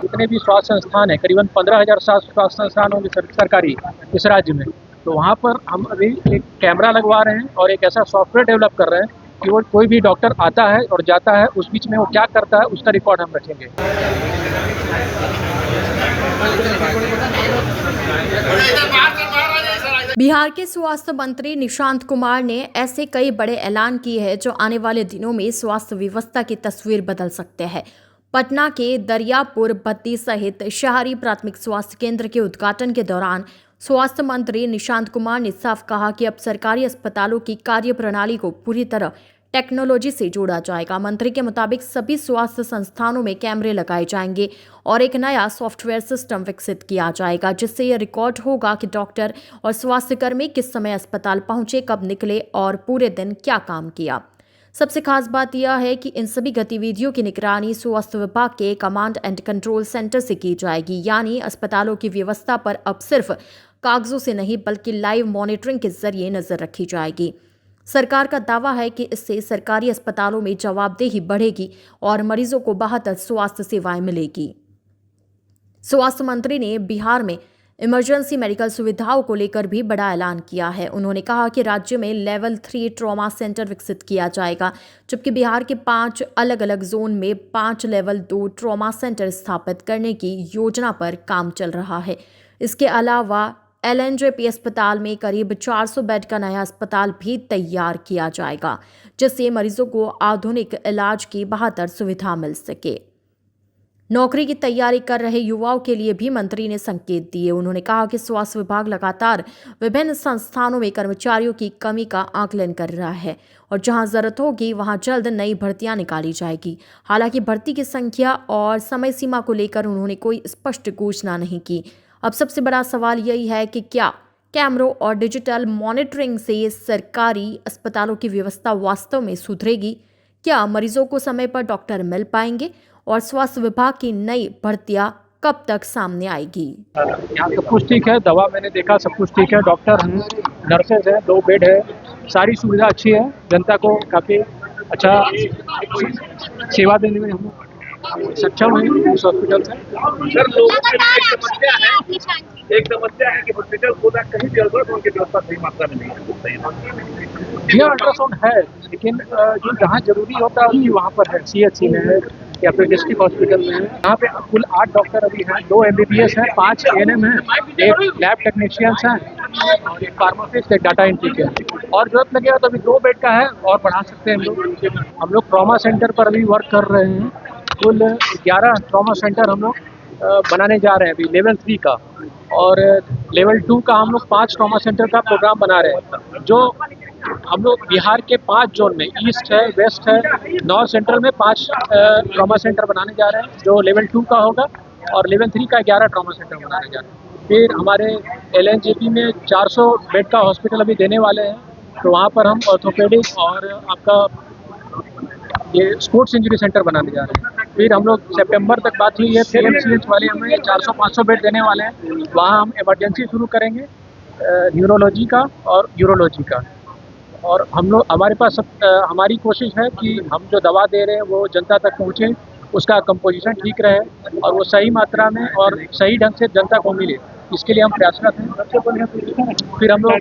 जितने भी स्वास्थ्य संस्थान है, करीबन 15,000 स्वास्थ्य संस्थान होंगे सरकारी इस राज्य में। तो वहाँ पर हम अभी एक कैमरा लगवा रहे हैं और एक ऐसा सॉफ्टवेयर डेवलप कर रहे हैं कि वो कोई भी डॉक्टर आता है और जाता है, उस बीच में वो क्या करता है उसका रिकॉर्ड हम रखेंगे। बिहार के स्वास्थ्य मंत्री निशांत कुमार ने ऐसे कई बड़े ऐलान किए हैं जो आने वाले दिनों में स्वास्थ्य व्यवस्था की तस्वीर बदल सकते हैं। पटना के दरियापुर बत्ती सहित शहरी प्राथमिक स्वास्थ्य केंद्र के उद्घाटन के दौरान स्वास्थ्य मंत्री निशांत कुमार ने साफ कहा कि अब सरकारी अस्पतालों की कार्यप्रणाली को पूरी तरह टेक्नोलॉजी से जोड़ा जाएगा। मंत्री के मुताबिक सभी स्वास्थ्य संस्थानों में कैमरे लगाए जाएंगे और एक नया सॉफ्टवेयर सिस्टम विकसित किया जाएगा, जिससे यह रिकॉर्ड होगा कि डॉक्टर और स्वास्थ्यकर्मी किस समय अस्पताल पहुंचे, कब निकले और पूरे दिन क्या काम किया। सबसे खास बात यह है कि इन सभी गतिविधियों की निगरानी स्वास्थ्य विभाग के कमांड एंड कंट्रोल सेंटर से की जाएगी, यानी अस्पतालों की व्यवस्था पर अब सिर्फ कागजों से नहीं बल्कि लाइव मॉनिटरिंग के जरिए नजर रखी जाएगी। सरकार का दावा है कि इससे सरकारी अस्पतालों में जवाबदेही बढ़ेगी और मरीजों को बेहतर स्वास्थ्य सेवाएं मिलेगी। स्वास्थ्य मंत्री ने बिहार में इमरजेंसी मेडिकल सुविधाओं को लेकर भी बड़ा ऐलान किया है। उन्होंने कहा कि राज्य में लेवल 3 ट्रॉमा सेंटर विकसित किया जाएगा, जबकि बिहार के 5 अलग अलग जोन में 5 लेवल 2 ट्रॉमा सेंटर स्थापित करने की योजना पर काम चल रहा है। इसके अलावा LNJP अस्पताल में करीब 400 बेड का नया अस्पताल भी तैयार किया जाएगा, जिससे मरीजों को आधुनिक इलाज की बेहतर सुविधा मिल सके। नौकरी की तैयारी कर रहे युवाओं के लिए भी मंत्री ने संकेत दिए। उन्होंने कहा कि स्वास्थ्य विभाग लगातार विभिन्न संस्थानों में कर्मचारियों की कमी का आकलन कर रहा है और जहां जरूरत होगी वहां जल्द नई भर्तियां निकाली जाएगी। हालांकि भर्ती की संख्या और समय सीमा को लेकर उन्होंने कोई स्पष्ट घोषणा नहीं की। अब सबसे बड़ा सवाल यही है कि क्या कैमरों और डिजिटल मॉनिटरिंग से सरकारी अस्पतालों की व्यवस्था वास्तव में सुधरेगी? क्या मरीजों को समय पर डॉक्टर मिल पाएंगे और स्वास्थ्य विभाग की नई भर्तियां कब तक सामने आएगी? यहाँ सब कुछ ठीक है, दवा मैंने देखा, सब कुछ ठीक है, डॉक्टर हैं, नर्सेज हैं, 2 बेड है, सारी सुविधा अच्छी है, जनता को काफ़ी अच्छा सेवा देने में हम सक्षम है इस हॉस्पिटल से। सर, लोगों के लिए एक समस्या है कि हॉस्पिटल खुदा कहीं भी अल्ट्रासाउंड की व्यवस्था सही मात्रा में नहीं है। यह अल्ट्रासाउंड है, लेकिन जो जहाँ जरूरी होता है वहाँ पर है, CHC में है या फिर डिस्ट्रिक्ट हॉस्पिटल में है। यहाँ पे कुल 8 डॉक्टर अभी हैं, 2 MBBS हैं, 5 ANM हैं, 1 लैब टेक्नीशियंस हैं और 1 फार्मासिस्ट, 1 डाटा एंट्री के हैं। और जरूरत लगेगा तो अभी 2 बेड का है और बढ़ा सकते हैं हम लोग ट्रॉमा सेंटर पर अभी वर्क कर रहे हैं। कुल 11 ट्रॉमा सेंटर हम लोग बनाने जा रहे हैं अभी लेवल 3 का, और लेवल 2 का हम लोग 5 ट्रॉमा सेंटर का प्रोग्राम बना रहे हैं। जो हम लोग बिहार के 5 जोन में, ईस्ट है, वेस्ट है, नॉर्थ सेंट्रल में 5 ट्रॉमा सेंटर बनाने जा रहे हैं, जो लेवल 2 का होगा, और लेवल 3 का 11 ट्रॉमा सेंटर बनाने जा रहे हैं। फिर हमारे LNJP में 400 बेड का हॉस्पिटल अभी देने वाले हैं, तो वहाँ पर हम ऑर्थोपेडिक और आपका ये स्पोर्ट्स इंजरी सेंटर बनाने जा रहे हैं। फिर हम लोग सितंबर तक बात हुई है, PMCH वाले हमें 400-500 बेड देने वाले हैं, वहाँ हम इमरजेंसी शुरू करेंगे न्यूरोलॉजी का और यूरोलॉजी का। और हम लोग हमारे पास हमारी कोशिश है कि हम जो दवा दे रहे हैं वो जनता तक पहुँचे, उसका कंपोजिशन ठीक रहे और वो सही मात्रा में और सही ढंग से जनता को मिले, इसके लिए हम प्रयासरत हैं। फिर हम लोग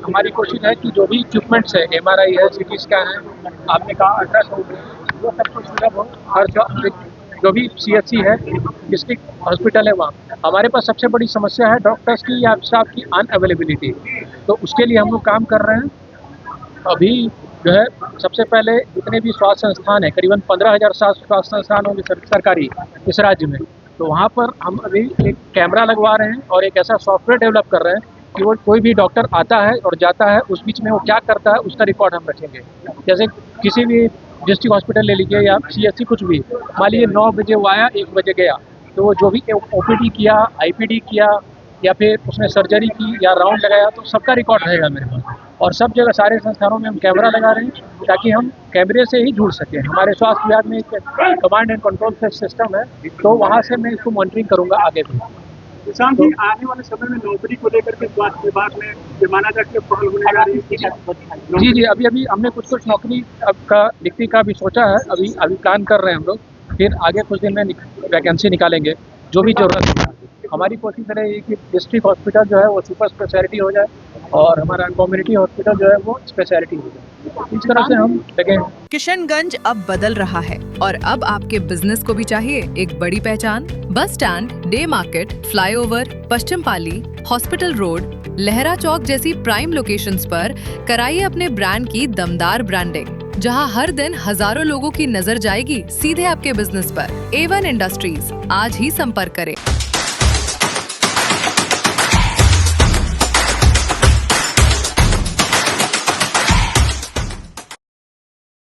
हमारी कोशिश है कि जो भी इक्विपमेंट्स है, MRI है, CT स्कैन है, आपने कहा अल्ट्रासाउंड है, वो सब कुछ सुलभ हो। हर जो भी CHC है, डिस्ट्रिक्ट हॉस्पिटल है, वहाँ हमारे पास सबसे बड़ी समस्या है डॉक्टर्स की या स्टाफ की अनअवेलेबिलिटी, तो उसके लिए हम लोग काम कर रहे हैं। अभी जो है सबसे पहले जितने भी स्वास्थ्य संस्थान है, करीबन 15,000 स्वास्थ्य संस्थान होंगे सरकारी इस राज्य में, तो वहाँ पर हम अभी एक कैमरा लगवा रहे हैं और एक ऐसा सॉफ्टवेयर डेवलप कर रहे हैं कि वो कोई भी डॉक्टर आता है और जाता है, उस बीच में वो क्या करता है उसका रिकॉर्ड हम रखेंगे। जैसे किसी भी डिस्ट्रिक्ट हॉस्पिटल ले लीजिए या CHC कुछ भी, मान लीजिए 9 बजे वो आया, 1 बजे गया, तो वो जो भी OPD किया, IPD किया या फिर उसने सर्जरी की या राउंड लगाया, तो सबका रिकॉर्ड रहेगा मेरे पास। और सब जगह सारे संस्थानों में हम कैमरा लगा रहे हैं ताकि हम कैमरे से ही जुड़ सकें। हमारे स्वास्थ्य विभाग में एक कमांड एंड कंट्रोल सिस्टम है, तो वहाँ से मैं इसको मॉनिटरिंग करूँगा आगे भी। किसान जी, आने वाले समय में नौकरी को लेकर के स्वास्थ्य विभाग में ये माना जाए कि पहल होने जा रही है। जी अभी हमने कुछ नौकरी अब का नियुक्ति का भी सोचा है, अभी प्लान कर रहे हैं हम लोग। फिर आगे कुछ दिन में वैकेंसी निकालेंगे, जो भी जरूरत होगा। हमारी कोशिश रहेगी कि डिस्ट्रिक्ट हॉस्पिटल जो है वो सुपर स्पेशलिटी हो जाए और हमारा कम्युनिटी हॉस्पिटल जो है वो स्पेशलिटी हो जाए। इस तरह से हम लगे हैं। किशनगंज अब बदल रहा है और अब आपके बिजनेस को भी चाहिए एक बड़ी पहचान। Bus stand, day market, flyover, Paschim Pali, hospital road, Lahra Chowk जैसी प्राइम लोकेशंस पर कराइए अपने ब्रांड की दमदार ब्रांडिंग, जहां हर दिन हजारों लोगों की नजर जाएगी सीधे आपके बिजनेस पर। A1 इंडस्ट्रीज, आज ही संपर्क करें।